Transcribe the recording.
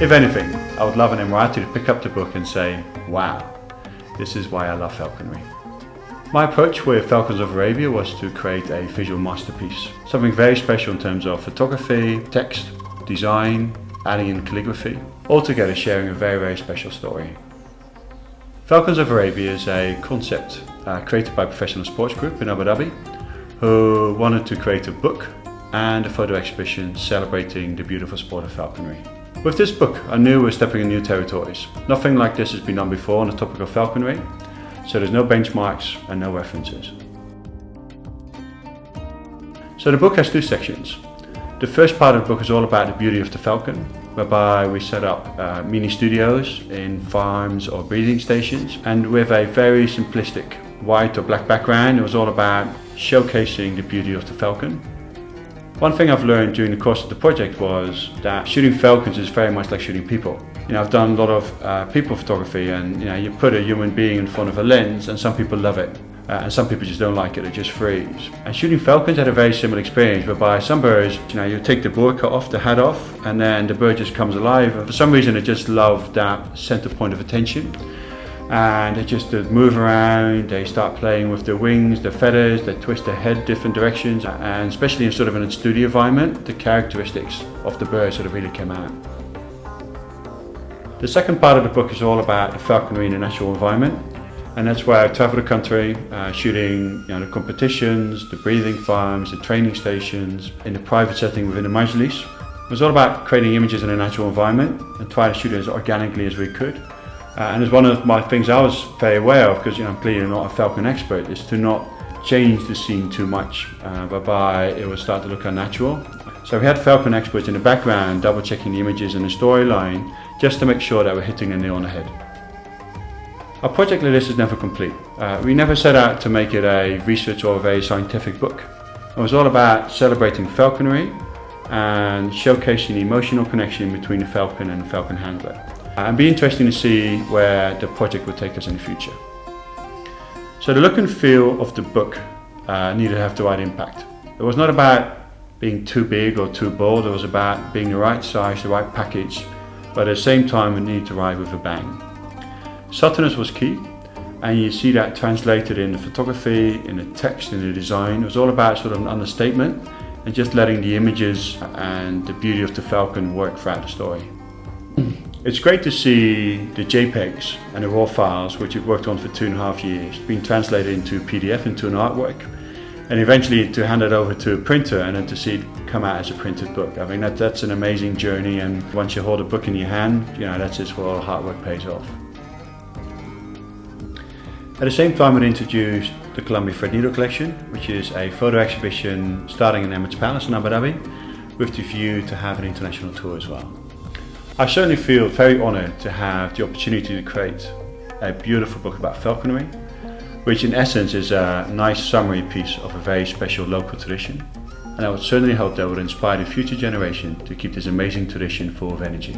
If anything, I would love an Emirati to pick up the book and say, wow, this is why I love falconry. My approach with Falcons of Arabia was to create a visual masterpiece, something very special in terms of photography, text, design, adding in calligraphy, altogether sharing a very special story. Falcons of Arabia is a concept created by a professional sports group in Abu Dhabi who wanted to create a book and a photo exhibition celebrating the beautiful sport of falconry. With this book, I knew we were stepping in new territories. Nothing like this has been done before on the topic of falconry, so there's no benchmarks and no references. So the book has two sections. The first part of the book is all about the beauty of the falcon, whereby we set up mini studios in farms or breeding stations, and with a very simplistic white or black background. It was all about showcasing the beauty of the falcon. One thing I've learned during the course of the project was that shooting falcons is very much like shooting people. I've done a lot of people photography, and you put a human being in front of a lens and some people love it. And some people just don't like it, they just freeze. And shooting falcons had a very similar experience, whereby some birds, you take the burqa off, the hat off, and then the bird just comes alive. And for some reason, they just love that center point of attention. And they just move around, they start playing with their wings, their feathers, they twist their head different directions. And especially in sort of in a studio environment, the characteristics of the bird sort of really came out. The second part of the book is all about the falconry in a natural environment. And that's where I travel the country, shooting the competitions, the breeding farms, the training stations, in the private setting within the majlis. It was all about creating images in a natural environment and trying to shoot it as organically as we could. And it's one of my things I was very aware of, because I'm clearly not a falcon expert, is to not change the scene too much, whereby it would start to look unnatural. So we had falcon experts in the background double checking the images and the storyline, just to make sure that we're hitting the nail on the head. A project like this is never complete. We never set out to make it a research or a very scientific book. It was all about celebrating falconry and showcasing the emotional connection between the falcon and the falcon handler. And be interesting to see where the project would take us in the future. So the look and feel of the book needed to have the right impact. It was not about being too big or too bold, it was about being the right size, the right package, but at the same time it needed to ride with a bang. Subtleness was key, and you see that translated in the photography, in the text, in the design. It was all about sort of an understatement and just letting the images and the beauty of the falcon work throughout the story. It's great to see the JPEGs and the raw files, which we've worked on for 2.5 years, being translated into PDF, into an artwork, and eventually to hand it over to a printer and then to see it come out as a printed book. I mean, that's an amazing journey, and once you hold a book in your hand, that's just where all the hard work pays off. At the same time, it introduced the Columbia Thread Needle Collection, which is a photo exhibition starting in Emirates Palace in Abu Dhabi, with the view to have an international tour as well. I certainly feel very honoured to have the opportunity to create a beautiful book about falconry, which in essence is a nice summary piece of a very special local tradition. And I would certainly hope that would inspire the future generation to keep this amazing tradition full of energy.